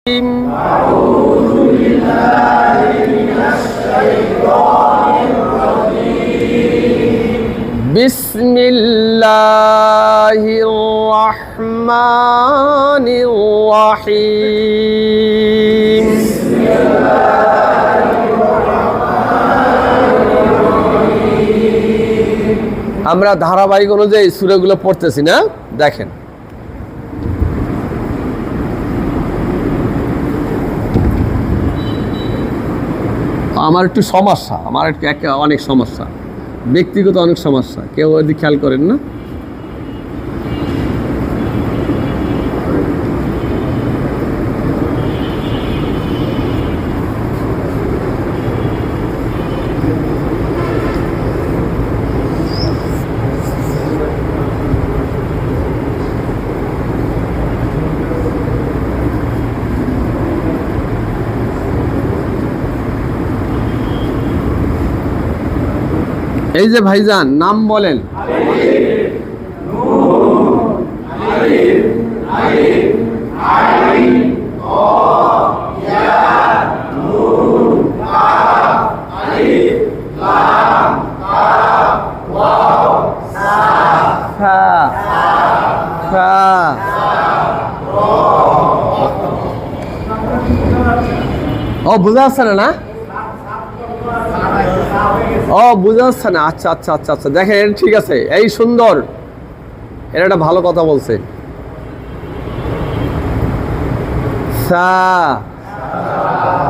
أعوذ بالله من الشيطان الرجيم بسم الله الرحمن الرحيم بسم الله الرحمن الرحيم আমরা ধারাবাহিক অনুযায়ী সূরাগুলো পড়তেছি না দেখেন আমার একটু সমস্যা অনেক সমস্যা ব্যক্তিগত অনেক সমস্যা কেউ ওইদিকে খেয়াল করেন না এই যে ভাইজান নাম বলেন ও বুঝা যাচ্ছে না ও বুঝা যাচ্ছে না আচ্ছা আচ্ছা আচ্ছা আচ্ছা দেখেন ঠিক আছে এই সুন্দর এটা একটা ভালো কথা বলছে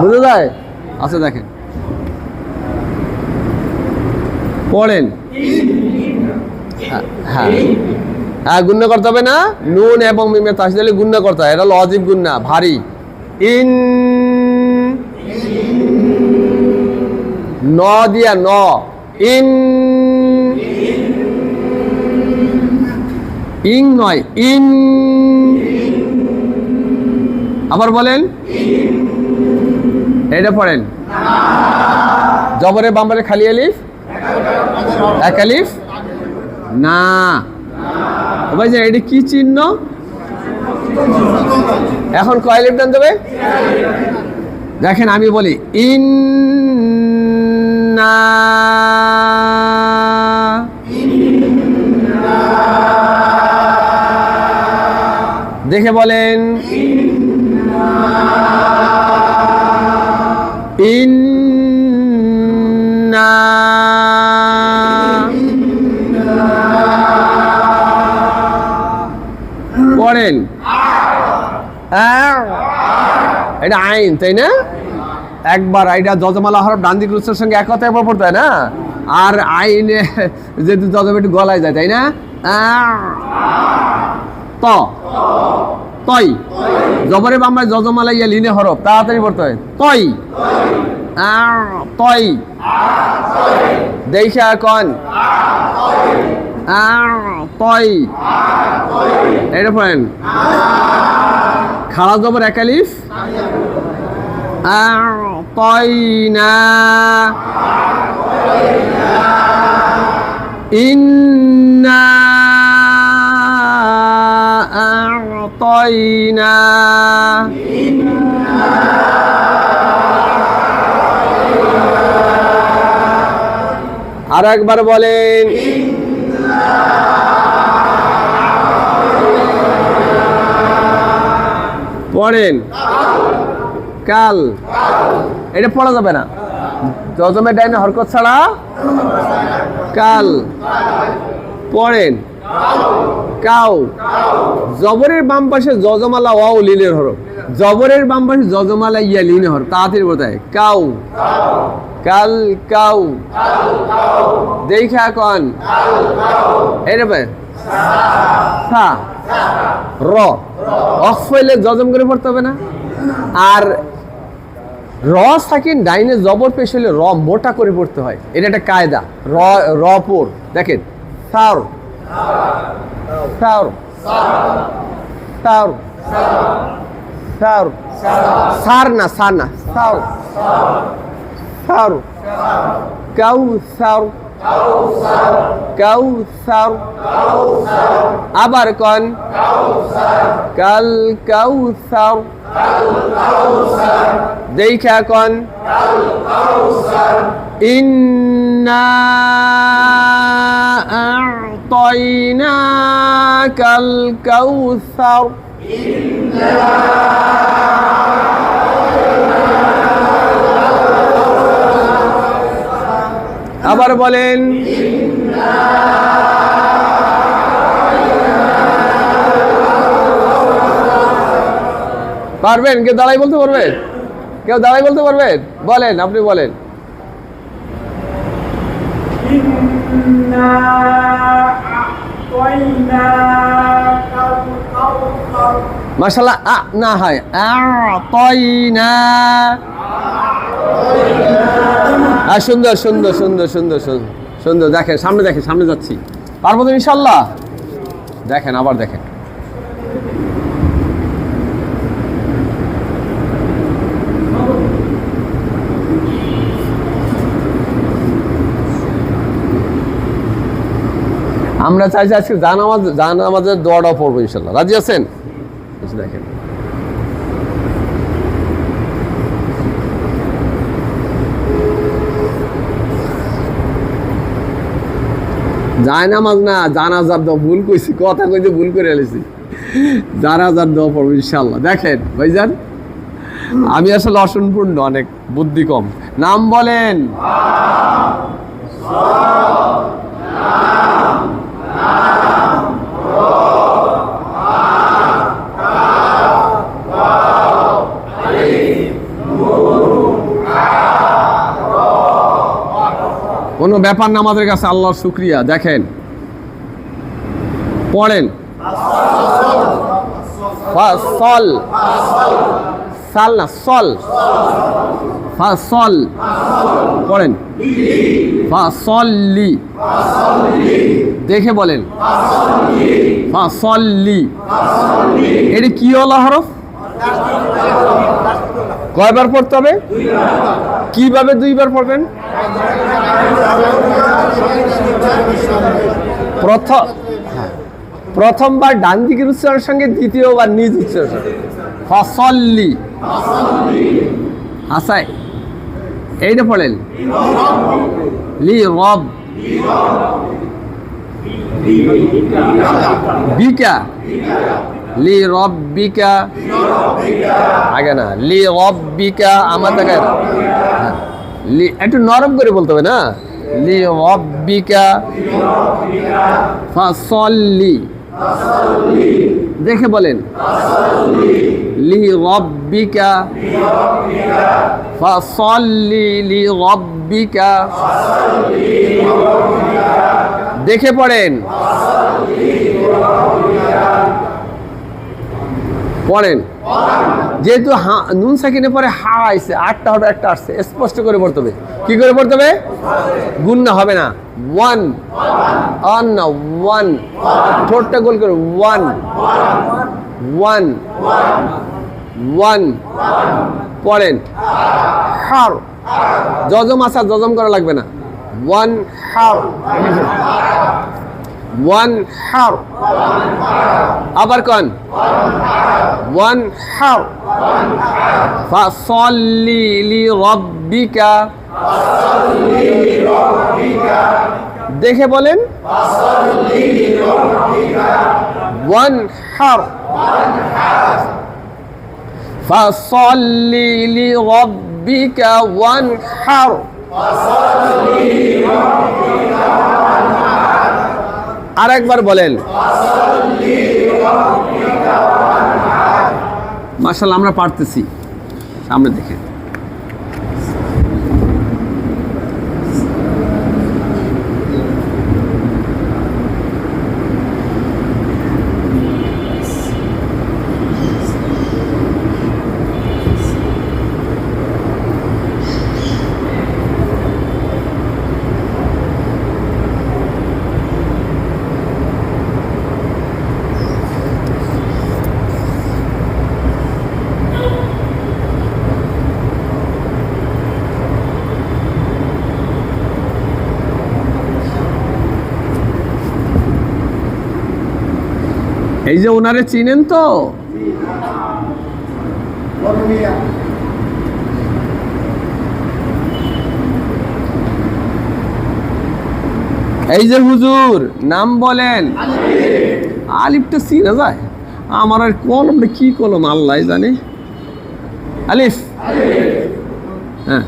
বুঝা যায় আচ্ছা দেখেন পড়েন হ্যাঁ হ্যাঁ গুণ্য করতে হবে না নুন এবং মিমে তাসদীদে গুণ্য করতে হয় এটা লজিক গুণ্য ভারী ইন ন দিয়া ন ইন ইং নয় ইন আবার বলেন এটা পড়েন জবরে বামবারে খালি আলিফ এক আলিফ না ভাই যে এটা কি চিহ্ন এখন কয় আলিফ টান দেবে দেখেন আমি বলি ইন দেখে বলেন ইন্না পড়েন এটা আইন তাই না একবার আইডা যজমালা হরফ ডান দিক উচ্চারণের সঙ্গে এক কথায় একবার পড়তে হয় না আর আইনে যেহেতু যজম একটু গলায় যায় তাই না ত তই জবরে বামবায় যজমালা ইয়া লিনে হরফ তাড়াতাড়ি পড়তে হয় তই তই দেখা কন তই এটা পড়েন খাড়া জবর এক আলিফ أعطينا إنا أعطينا আর একবার বলেন পড়েন কাল এটা পড়া যাবে না যজমের ডাইনে হরকত ছাড়া কাল পড়েন কাউ জবরের বাম পাশে যজমালা ওয়াও লিনের হরফ জবরের বাম পাশে যজমালা ইয়া লিনে হরফ তাড়াতাড়ি বোঝায় কাউ কাল কাউ দেখা কন এটা সা র অক্ষ হইলে যজম করে পড়তে হবে না আর র সাকিন ডাইনে জবর পেশ হলে র মোটা করে পড়তে হয় এটা একটা কায়দা র পড় দেখেন সার সার সার সার সার না সার না সার সার কাউ সার কাউসার আবার কন কাল কাউসার দেখা কন ইন্না আ'তাইনাকাল কাউসার আবার বলেন পারবেন? কেউ দাঁড়াই বলতে পারবেন? কেউ দাঁড়াই বলতে পারবেন? বলেন, আপনি বলেন। মাশাআল্লাহ, আ না হয় আ'তাইনা। সুন্দর সুন্দর সুন্দর সুন্দর সুন্দর। দেখেন সামনে, দেখেন সামনে যাচ্ছি। পারবো তো ইনশাআল্লাহ? দেখেন, আবার দেখেন। আমরা চাইছি আজকে জানামাজের দোয়াটাও পড়বো ইনশাআল্লাহ। রাজি আছেন? দেখেন জানামাজ না, জানাজার দোয়া। ভুল কইছি, কথা কইতে ভুল করে এলেছি। জানাজার দোয়া পড়বো ইনশাআল্লাহ। দেখেন ভাইজান, আমি আসলে অসম্পূর্ণ, অনেক বুদ্ধি কম। নাম বলেন। কোনো ব্যাপার না আমাদের কাছে, আল্লাহর শুকরিয়া। দেখেন পড়েন ফাসল, সাল না সল, ফাসল পড়েন ফাসল্লি। দেখে বলেন ফাসল্লি। এটা কি হলো হরফ? কয়বার পড়তে হবে? কিভাবে দুইবার পড়বেন? প্রথমবার ডান দিকের উচ্চারণের সঙ্গে, দ্বিতীয়বার নিজ উচ্চারণ। ফাসল্লি। আচ্ছা, এইটা পড়েন লি রব বিকা, লি রব্বিকা। আগে না, লি রব্বিকা। আমার দেখা একটু নরম করে বলতে হবে না। লি রব্বিকা ফাসল্লি। দেখে বলেন লি রব্বিকা ফাসল্লি, লি রব্বিকা। দেখে পড়েন, পড়েন। যেহেতু নুন সাকিনে পরে হা আইছে, আটটা হবে, একটা আসছে, স্পষ্ট করে পড়তে হবে। কি করে পড়তে হবে? গুণ না হবে না। ওয়ান, অন না, ওয়ান। ঠোঁটটা গোল করে, ওয়ান ওয়ান ওয়ান। পড়েন হার। জজম আসা, জজম করা লাগবে না। ওয়ান হার, ওয়ান হার। আবার কন ওয়ান হার। ফাসল্লি লি রব্বিকা। দেখে বলেন ওয়ান হার। ফাসল্লি লি রব্বিকা ওয়ান হার। আর একবার বলেন। মাশাআল্লাহ, আমরা পারতেছি। সামনে দেখেন। এই যে ওনারে চিনেন তো? এই যে হুজুর নাম বলেন, আলিফটা চিনা যায়? আমার আর কলমটা কি কলম আল্লাহ জানে। আলিফ, হ্যাঁ,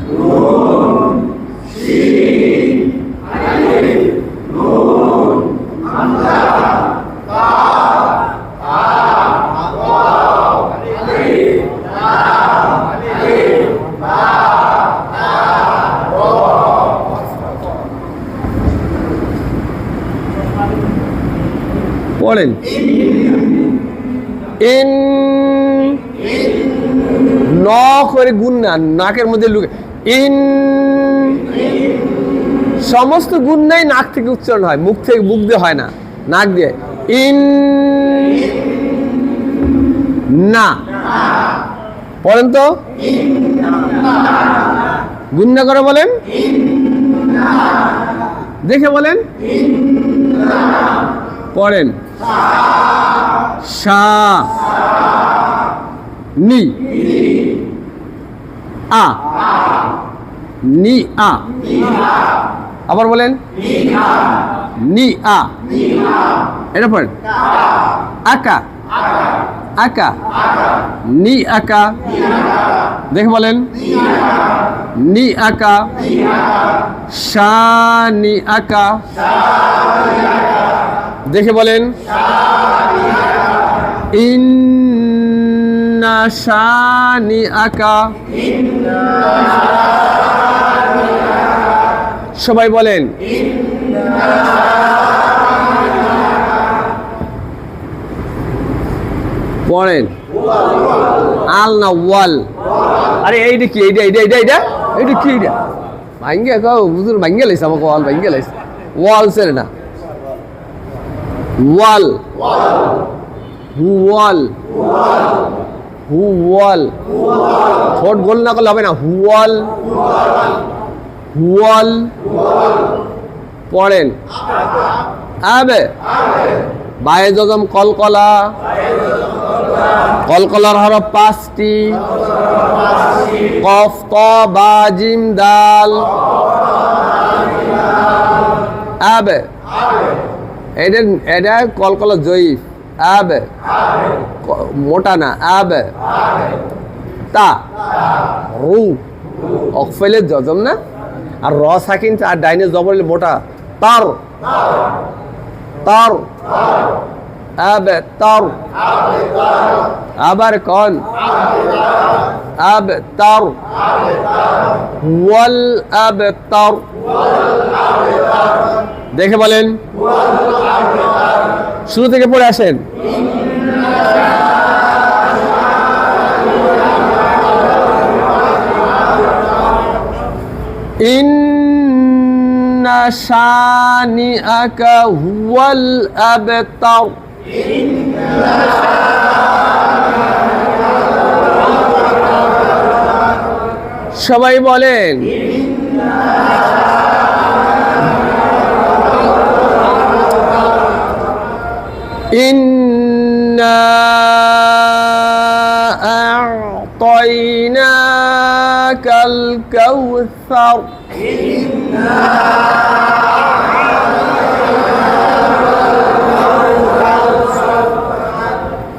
পড়েন। ইন, ন করে গুণ না, নাকের মধ্যে লুকে। ইন, সমস্ত গুণ নাই নাক থেকে উচ্চারণ হয়, মুখ থেকে, মুখ দিয়ে হয় না, নাক দিয়ে। ইন না, পড়েন তো, গুণ না করে বলেন, দেখে বলেন, পড়েন। শা, নি, আ, নি আ, আবার বলেন, নি আ, এটা পড়েন। আকা, আকা, নি আকা, দেখে বলেন, নি আকা। শা, নি আকা, দেখে বলেন। ইন্না শানি আকা, সবাই বলেন। পড়েন। আল না ওয়াল? আরে এইটা কি? এইটা এইটা এইটা এইটা এইটা কি? এইটা ভাঙ্গে কাও বুঝুর ভাঙ্গে লাইছে, আমাকে ওয়াল ভাঙ্গে লাইছে। ওয়াল সেরে না, ওয়াল, হু ওয়াল, হু ওয়াল, ঠোঁট গোল না করলে হবে না। হুয়াল, হুয়াল, পড়েন। আবে, বায়ে জজম কলকলা, কলকলার হরফ 5টি। কফ, ত, বা, জিম, দাল। আবে, এটা কলকলা জয়ীফ। আবে, মোটা না। আবে, তা, রু, অকফেলে জজম না, আর র সাকিন আর ডাইনে জবর মোটা। তার, তার, আবে তার, আবার কন, আবে তার, ওয়াল আবে তার, দেখে বলেন। শুরু থেকে পড়ে আসেন। ইন্না শানিআকা হুয়াল আবতার, সবাই বলেন। ইন্না আ'তাইনাকাল কাউসার,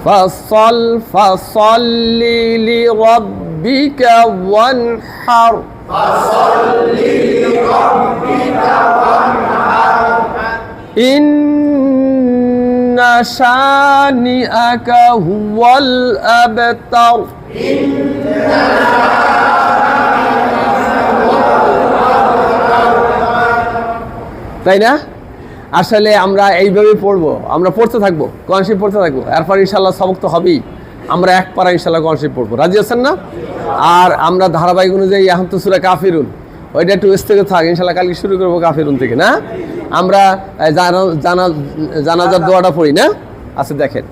فصل فصل لربك وانحر، إن شانئك هو الأبتر। তাই না? আসলে আমরা এইভাবেই পড়বো, আমরা পড়তে থাকবো, কোরআন পড়তে থাকবো, এরপর ইনশাল্লাহ সবক তো হবেই। আমরা এক পারা ইনশাল্লাহ কোরআন পড়বো, রাজি আছেন না? আর আমরা ধারাবাহিক অনুযায়ী এখন তো সূরা কাফিরুন, ওইটা একটু স্থির থাক, ইনশাল্লাহ কালকে শুরু করবো কাফিরুন থেকে। না আমরা জানাজার দোয়াটা পড়ি না? আচ্ছা দেখেন।